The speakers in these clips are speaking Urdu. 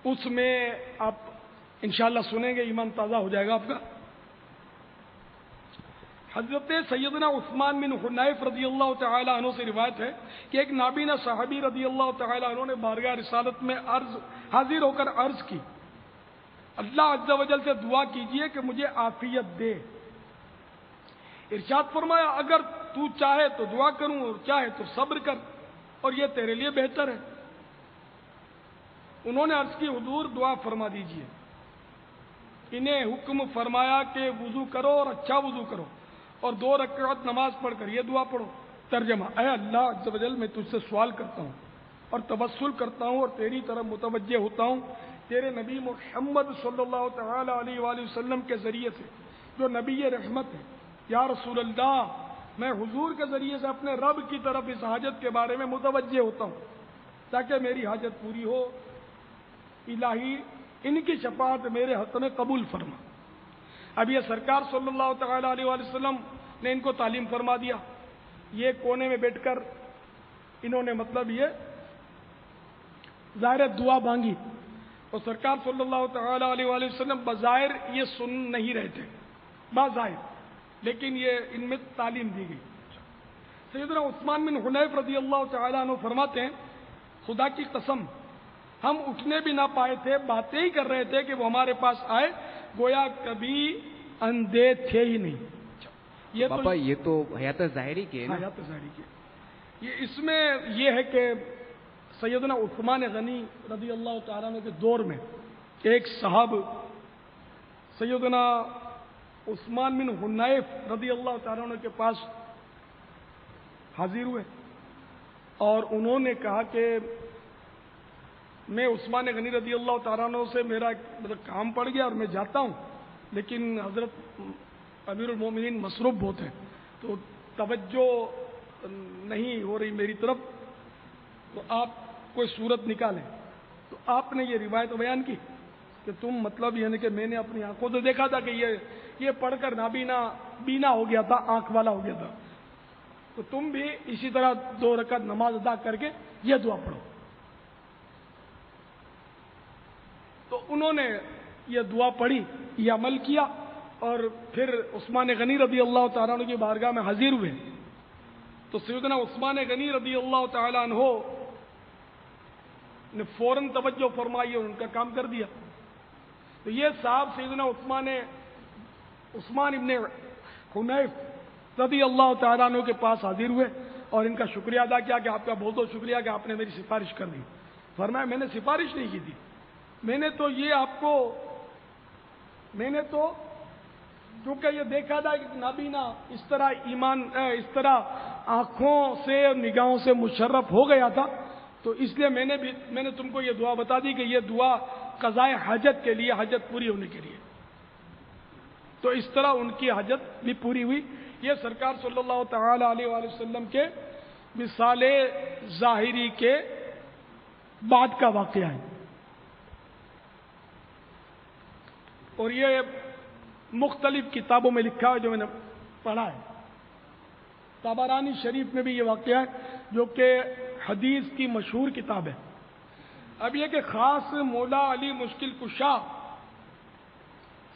اس میں آپ انشاءاللہ سنیں گے، ایمان تازہ ہو جائے گا آپ کا۔ حضرت سیدنا عثمان بن حنیف رضی اللہ تعالی عنہ سے روایت ہے کہ ایک نابینا صحابی رضی اللہ تعالی عنہ نے بارگاہ رسالت میں حاضر ہو کر عرض کی، اللہ عز و جل سے دعا کیجئے کہ مجھے عافیت دے۔ ارشاد فرمایا، اگر تو چاہے تو دعا کروں اور چاہے تو صبر کر، اور یہ تیرے لیے بہتر ہے۔ انہوں نے عرض کی، حضور دعا فرما دیجئے۔ انہیں حکم فرمایا کہ وضو کرو اور اچھا وضو کرو اور 2 رکعت نماز پڑھ کر یہ دعا پڑھو۔ ترجمہ، اے اللہ عز و جل، میں تجھ سے سوال کرتا ہوں اور توسل کرتا ہوں اور تیری طرف متوجہ ہوتا ہوں تیرے نبی محمد صلی اللہ تعالی علیہ وآلہ وسلم کے ذریعے سے جو نبی رحمت ہے۔ یا رسول اللہ، میں حضور کے ذریعے سے اپنے رب کی طرف اس حاجت کے بارے میں متوجہ ہوتا ہوں تاکہ میری حاجت پوری ہو۔ الہی ان کی شفاعت میرے حق میں قبول فرما۔ اب یہ سرکار صلی اللہ تعالی علیہ وآلہ وسلم نے ان کو تعلیم فرما دیا۔ یہ کونے میں بیٹھ کر انہوں نے مطلب یہ ظاہر دعا مانگی، اور سرکار صلی اللہ تعالی علیہ وآلہ وسلم بظاہر یہ سن نہیں رہے تھے، بظاہر، لیکن یہ ان میں تعلیم دی گئی۔ سیدنا عثمان بن حنیف رضی اللہ تعالیٰ عنہ فرماتے ہیں، خدا کی قسم ہم اٹھنے بھی نہ پائے تھے، باتیں ہی کر رہے تھے کہ وہ ہمارے پاس آئے، گویا کبھی اندھے تھے ہی نہیں۔ یہ تو حیات ظاہری کے نا؟ حیات ظاہری کے۔ یہ اس میں یہ ہے کہ سیدنا عثمان غنی رضی اللہ تعالیٰ عنہ کے دور میں ایک صاحب سیدنا عثمان بن حنیف رضی اللہ تعالیٰ عنہ کے پاس حاضر ہوئے اور انہوں نے کہا کہ میں عثمان غنی رضی اللہ تعالیٰ عنہ سے میرا کام پڑ گیا اور میں جاتا ہوں، لیکن حضرت امیر المومنین مصروف بہت ہیں تو توجہ نہیں ہو رہی میری طرف، تو آپ کوئی صورت نکالیں۔ تو آپ نے یہ روایت بیان کی کہ تم مطلب یعنی کہ میں نے اپنی آنکھوں سے دیکھا تھا کہ یہ پڑھ کر نابینا بینا ہو گیا تھا، آنکھ والا ہو گیا تھا، تو تم بھی اسی طرح 2 رکعت نماز ادا کر کے یہ دعا پڑھو۔ تو انہوں نے یہ دعا پڑھی، یہ عمل کیا، اور پھر عثمان غنی رضی اللہ تعالیٰ عنہ کی بارگاہ میں حاضر ہوئے تو سیدنا عثمان غنی رضی اللہ تعالیٰ عنہ نے فوراً توجہ فرمائی اور ان کا کام کر دیا۔ تو یہ صاحب سیدنا عثمان ابن حنیف رضی اللہ تعالیٰ عنہ کے پاس حاضر ہوئے اور ان کا شکریہ ادا کیا کہ آپ کا بہت بہت شکریہ کہ آپ نے میری سفارش کر دی۔ فرمایا، میں نے سفارش نہیں کی تھی، میں نے تو کیونکہ یہ دیکھا تھا کہ نابینا اس طرح آنکھوں سے نگاہوں سے مشرف ہو گیا تھا، تو اس لیے میں نے تم کو یہ دعا بتا دی کہ یہ دعا قضاء حاجت کے لیے، حاجت پوری ہونے کے لیے۔ تو اس طرح ان کی حاجت بھی پوری ہوئی۔ یہ سرکار صلی اللہ تعالی علیہ وآلہ وسلم کے مثال ظاہری کے بعد کا واقعہ ہے، اور یہ مختلف کتابوں میں لکھا ہے جو میں نے پڑھا ہے۔ طبرانی شریف میں بھی یہ واقعہ ہے جو کہ حدیث کی مشہور کتاب ہے۔ اب یہ کہ خاص مولا علی مشکل کشا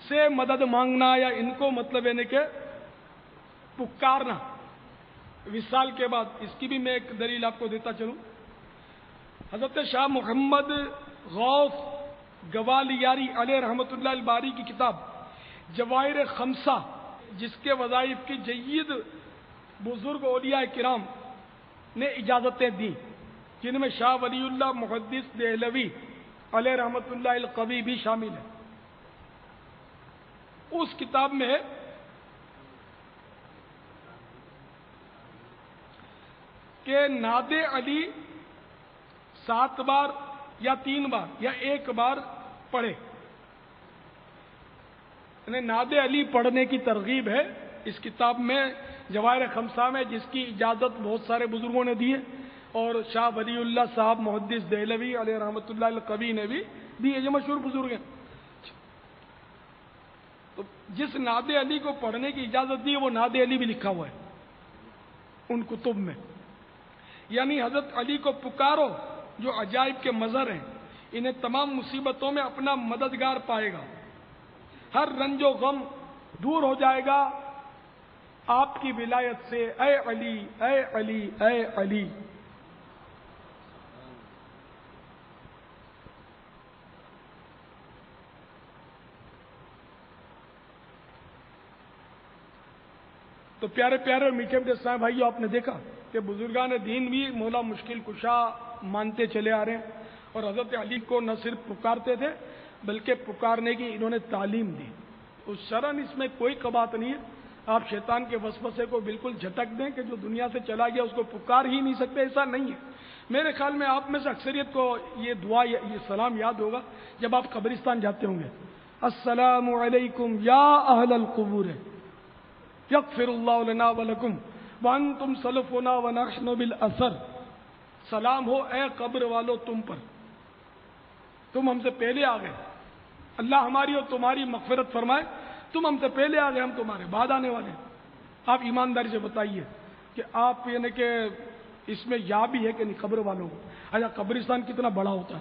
سے مدد مانگنا یا ان کو مطلب یعنی کہ پکارنا وصال کے بعد، اس کی بھی میں ایک دلیل آپ کو دیتا چلوں۔ حضرت شاہ محمد غوث گوالیاری علیہ رحمۃ اللہ الباری کی کتاب جواہر خمسہ، جس کے وظائف کی جید بزرگ اولیاء کرام نے اجازتیں دیں، جن میں شاہ ولی اللہ محدث دہلوی علیہ رحمۃ اللہ القوی بھی شامل ہے۔ اس کتاب میں ہے کہ ناد علی 7 بار یا 3 بار یا 1 بار پڑھے، یعنی ناد علی پڑھنے کی ترغیب ہے اس کتاب میں جواہر خمسہ میں، جس کی اجازت بہت سارے بزرگوں نے دی ہے، اور شاہ ولی اللہ صاحب محدث دہلوی علیہ رحمۃ اللہ القوی نے بھی دی ہے، یہ مشہور بزرگ ہیں۔ تو جس ناد علی کو پڑھنے کی اجازت دی وہ ناد علی بھی لکھا ہوا ہے ان کتب میں، یعنی حضرت علی کو پکارو جو عجائب کے مظہر ہیں، انہیں تمام مصیبتوں میں اپنا مددگار پائے گا، ہر رنج و غم دور ہو جائے گا آپ کی ولایت سے، اے علی اے علی اے علی۔ تو پیارے پیارے اور میٹھے میٹھے اسلام بھائیو، آپ نے دیکھا کہ بزرگان دین بھی مولا مشکل کشا مانتے چلے آ رہے ہیں، اور حضرت علی کو نہ صرف پکارتے تھے بلکہ پکارنے کی انہوں نے تعلیم دی۔ اس شرن اس میں کوئی قباحت نہیں ہے، آپ شیطان کے وسوسے کو بالکل جھٹک دیں کہ جو دنیا سے چلا گیا اس کو پکار ہی نہیں سکتے، ایسا نہیں ہے۔ میرے خیال میں آپ میں سے اکثریت کو یہ دعا، یہ سلام یاد ہوگا جب آپ قبرستان جاتے ہوں گے، السلام علیکم یا اہل القبور یغفر اللہ لنا ولکم وانتم سلفنا ونحن بالاثر۔ سلام ہو اے قبر والو تم پر، تم ہم سے پہلے آ گئے، اللہ ہماری اور تمہاری مغفرت فرمائے، تم ہم سے پہلے آ گئے، ہم تمہارے بعد آنے والے ہیں۔ آپ ایمانداری سے بتائیے کہ آپ یعنی کہ اس میں یا بھی ہے کہ نہیں قبر والوں کو؟ اچھا قبرستان کتنا بڑا ہوتا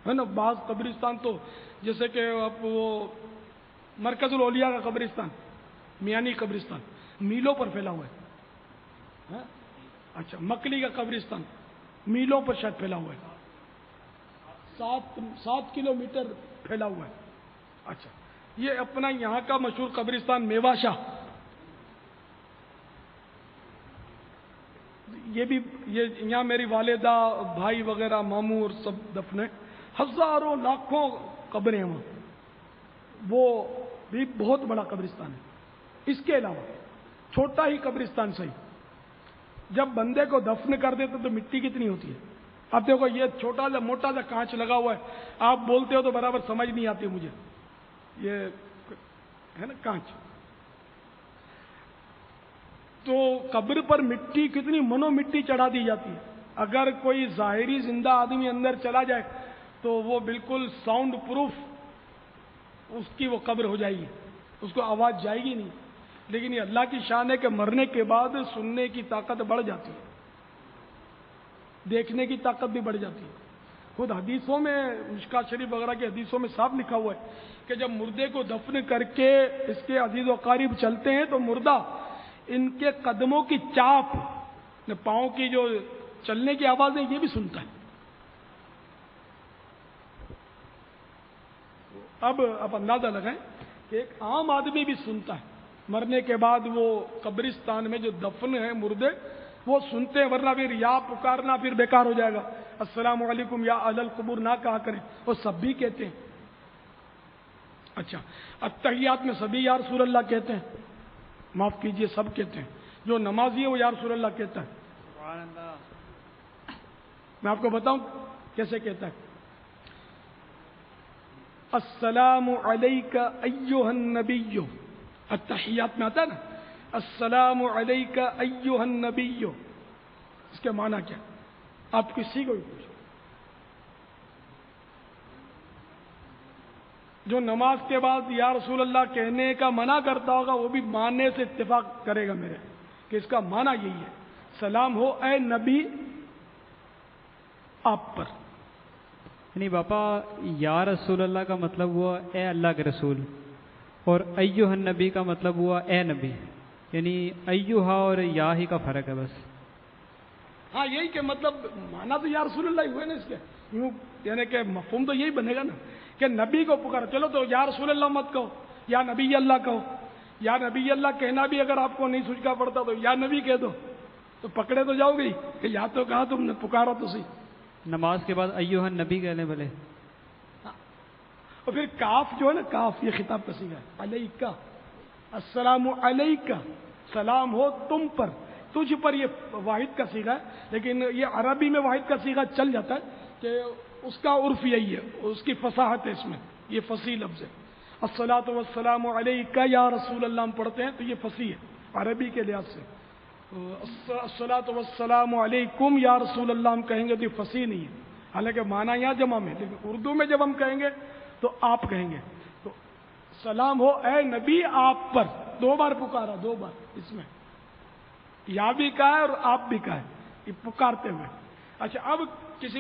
ہے نا، بعض قبرستان تو جیسے کہ آپ وہ مرکز الاولیاء کا قبرستان، میانی قبرستان میلوں پر پھیلا ہوا ہے۔ اچھا مکلی کا قبرستان میلوں پر شاید پھیلا ہوا ہے، 7 کلومیٹر پھیلا ہوا ہے۔ اچھا یہ اپنا یہاں کا مشہور قبرستان میوا شاہ، یہ بھی یہاں میری والدہ، بھائی وغیرہ، ماموں اور سب دفن ہیں، ہزاروں لاکھوں قبریں ہیں وہاں، وہ بھی بہت بڑا قبرستان ہے۔ اس کے علاوہ چھوٹا ہی قبرستان صحیح، جب بندے کو دفن کر دیتے تو مٹی کتنی ہوتی ہے؟ آپ دیکھو یہ چھوٹا سا موٹا سا کانچ لگا ہوا ہے، آپ بولتے ہو تو برابر سمجھ نہیں آتی مجھے، یہ ہے نا کانچ، تو قبر پر مٹی کتنی منو مٹی چڑھا دی جاتی ہے۔ اگر کوئی ظاہری زندہ آدمی اندر چلا جائے تو وہ بالکل ساؤنڈ پروف اس کی وہ قبر ہو جائے گی، اس کو آواز جائے گی نہیں۔ لیکن یہ اللہ کی شان ہے کہ مرنے کے بعد سننے کی طاقت بڑھ جاتی ہے، دیکھنے کی طاقت بھی بڑھ جاتی ہے۔ خود حدیثوں میں، مشکات شریف وغیرہ کی حدیثوں میں صاف لکھا ہوا ہے کہ جب مردے کو دفن کر کے اس کے عزیز و قریب چلتے ہیں تو مردہ ان کے قدموں کی چاپ، پاؤں کی جو چلنے کی آوازیں، یہ بھی سنتا ہے۔ اب آپ اندازہ لگائیں کہ ایک عام آدمی بھی سنتا ہے، مرنے کے بعد وہ قبرستان میں جو دفن ہے مردے وہ سنتے ہیں، ورنہ پھر یا پکارنا پھر بیکار ہو جائے گا، السلام علیکم یا اہل القبور نہ کہا کریں، وہ سب بھی کہتے ہیں۔ اچھا اتحیات میں سبھی یا رسول اللہ کہتے ہیں، معاف کیجئے سب کہتے ہیں، جو نمازی ہے وہ یا رسول اللہ کہتا ہے۔ میں آپ کو بتاؤں کیسے کہتا ہے، السلام علیک ایھا النبی، التحیات میں آتا ہے نا السلام علیک ایھا النبی، اس کے معنی کیا؟ آپ کسی کو بھی پوچھو، جو نماز کے بعد یا رسول اللہ کہنے کا منع کرتا ہوگا وہ بھی ماننے سے اتفاق کرے گا میرے کہ اس کا معنی یہی ہے، سلام ہو اے نبی آپ پر۔ یعنی باپا یا رسول اللہ کا مطلب ہوا اے اللہ کے رسول، اور ایھا النبی کا مطلب ہوا اے نبی، یعنی ایھا اور یا ہی کا فرق ہے بس۔ ہاں یہی کہ مطلب مانا تو یا رسول اللہ ہی ہوئے نا اس کے، یوں یعنی کہ مفہوم تو یہی بنے گا نا کہ نبی کو پکارا، چلو تو یا رسول اللہ مت کہو، یا نبی اللہ کہو، یا نبی اللہ کہنا بھی اگر آپ کو نہیں سوچنا پڑتا تو یا نبی کہہ دو، تو پکڑے تو جاؤ گے کہ یا تو کہا تم نے، پکارا تو صحیح۔ نماز کے بعد ایھا النبی کہہ لیں بھلے۔ اور پھر کاف جو ہے نا، کاف یہ خطاب کا صیغہ ہے، علیکہ، السلام علیکہ، سلام ہو تم پر، تجھ پر، یہ واحد کا صیغہ ہے، لیکن یہ عربی میں واحد کا صیغہ چل جاتا ہے کہ اس کا عرف یہی ہے، اس کی فصاحت ہے اس میں، یہ فصیح لفظ ہے۔ الصلاۃ والسلام علیکہ یا رسول اللہ ہم پڑھتے ہیں تو یہ فصیح ہے عربی کے لحاظ سے۔ الصلاۃ والسلام علیکم یا رسول اللہ ہم کہیں گے تو یہ فصیح نہیں ہے، حالانکہ معنی یہاں جمع میں، لیکن اردو میں جب ہم کہیں گے تو آپ کہیں گے، تو سلام ہو اے نبی آپ پر، 2 بار پکارا، 2 بار اس میں یا بھی کہا ہے اور آپ بھی کہا ہے، یہ پکارتے ہوئے۔ اچھا اب کسی